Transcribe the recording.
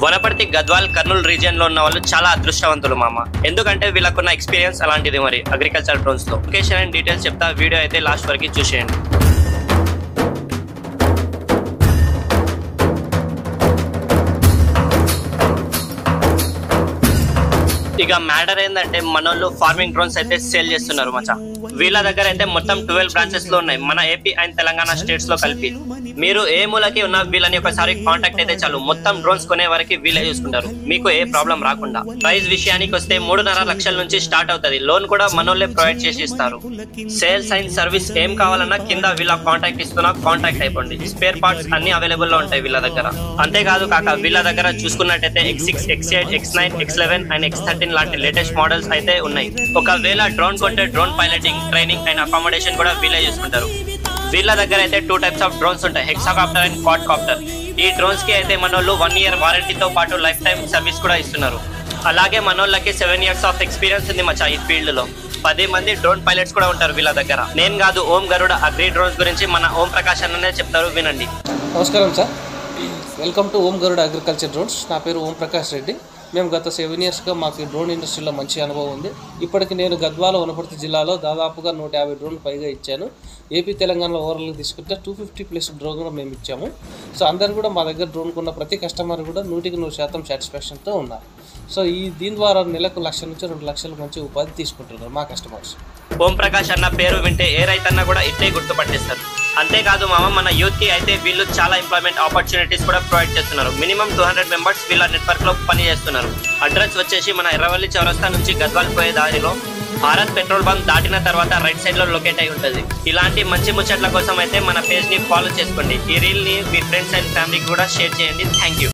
Wanaparthy, Gadwal, Kurnool region లో ఉన్న వాళ్ళు చాలా అదృష్టవంతులు మామ. ఎందుకంటే వీళ్ళకున్న ఎక్స్పీరియన్స్ అలాంటిది. మరి అగ్రికల్చర్ డ్రోన్స్ లో లొకేషన్ అండ్ డీటెయిల్స్ చెప్తా, వీడియో అయితే లాస్ట్ వరకు చూసేయండి. ఇక మ్యాటర్ ఏంటంటే మనోళ్ళు ఫార్మింగ్ డ్రోన్స్ అయితే సేల్ చేస్తున్నారు మచా. వీళ్ళ దగ్గర అయితే మొత్తం 12 బ్రాంచెస్ లో ఉన్నాయి, మన ఏపీ అండ్ తెలంగాణ స్టేట్స్ లో కలిపి. మీరు ఏ మూలకి ఉన్న వీళ్ళని ఒకసారి కాంటాక్ట్ అయితే చాలు, మొత్తం డ్రోన్స్ కొనే వరకు వీళ్ళే చూసుకుంటారు, మీకు ఏ ప్రాబ్లం రాకుండా. ప్రైస్ విషయానికి వస్తే 3.5 లక్షల నుంచి స్టార్ట్ అవుతుంది. లోన్ కూడా మనోళ్ళే ప్రొవైడ్ చేసి ఇస్తారు. సేల్స్ అండ్ సర్వీస్ ఏం కావాలన్నా కింద వీళ్ళ కాంటాక్ట్ ఇస్తున్నా, కాంటాక్ట్ అయిపోండి. స్పేర్ పార్ట్స్ అన్ని అవైలబుల్ లో ఉంటాయి వీళ్ళ దగ్గర. అంతేకాదు కాక వీళ్ళ దగ్గర చూసుకున్నట్టయితే X6, X8, X9, X11 and X13 లాంటి లేటెస్ట్ మోడల్స్ అయితే ఉన్నాయి. ఒకవేళ డ్రోన్ కొంటే drone piloting, training and accommodation కూడా వీళ్ళే చూసుకుంటారు. వీళ్ళ దగ్గర అయితే 2 టైప్స్ ఆఫ్ డ్రోన్స్ ఉంటాయి, హెక్సాకాప్టర్ అండ్ క్వాడ్కాప్టర్. ఈ డ్రోన్స్ కి అయితే మనోళ్ళు 1 ఇయర్ వారంటీతో పాటు లైఫ్ టైం సర్వీస్ కూడా ఇస్తున్నారు. అలాగే మనోళ్ళకి 7 ఇయర్స్ ఆఫ్ ఎక్స్పీరియన్స్ ఉంది మచ్చా ఈ ఫీల్డ్ లో. 10 మంది డ్రోన్ పైలట్స్ కూడా ఉంటారు వీళ్ళ దగ్గర. నేను కాదు, ఓం గరుడ అగ్రి డ్రోన్స్ గురించి మన ఓం ప్రకాష్ అన్ననే చెప్తారు, వినండి. నమస్కారం sir, welcome to Om Garuda agriculture drones. నా పేరు ఓం ప్రకాష్ రెడ్డి. మేము గత 7 ఇయర్స్గా మాకు ఈ డ్రోన్ ఇండస్ట్రీలో మంచి అనుభవం ఉంది. ఇప్పటికి నేను గద్వాల, వనపర్తి జిల్లాలో దాదాపుగా 150 డ్రోన్లు పైగా ఇచ్చాను. ఏపీ, తెలంగాణలో ఓవరాల్గా తీసుకుంటే 250+ డ్రోన్ కూడా మేము ఇచ్చాము. సో అందరు కూడా మా దగ్గర డ్రోన్ కొన్న ప్రతి కస్టమర్ కూడా 100% సాటిస్ఫాక్షన్తో ఉన్నారు. సో దీని ద్వారా నెలకు 1 లక్ష నుంచి 2 లక్షల మంచి ఉపాధి తీసుకుంటున్నారు మా కస్టమర్స్. ఓం ప్రకాష్ అన్న పేరు వింటే ఏ రైతన్నా కూడా ఇట్లే గుర్తుపట్టేస్తారు. అంతేకాదు మామ, మన యూత్ కి అయితే వీళ్ళు చాలా ఎంప్లాయ్మెంట్ ఆపర్చునిటీస్ కూడా ప్రొవైడ్ చేస్తున్నారు. మినిమం 200 మెంబర్స్ వీళ్ళ నెట్వర్క్ లో పని చేస్తున్నారు. అడ్రస్ వచ్చేసి మన ఎర్రవల్లి చౌరస్తా నుంచి గద్వాల్ పోయే దారిలో భారత్ పెట్రోల్ బంక్ దాటిన తర్వాత రైట్ సైడ్ లో లొకేట్ అయి ఉంటుంది. ఇలాంటి మంచి ముచ్చట్ల కోసం అయితే మన పేజ్ ని ఫాలో చేసుకోండి. ఈ రీల్ ని మీ ఫ్రెండ్స్ అండ్ ఫ్యామిలీకి కూడా షేర్ చేయండి. Thank you.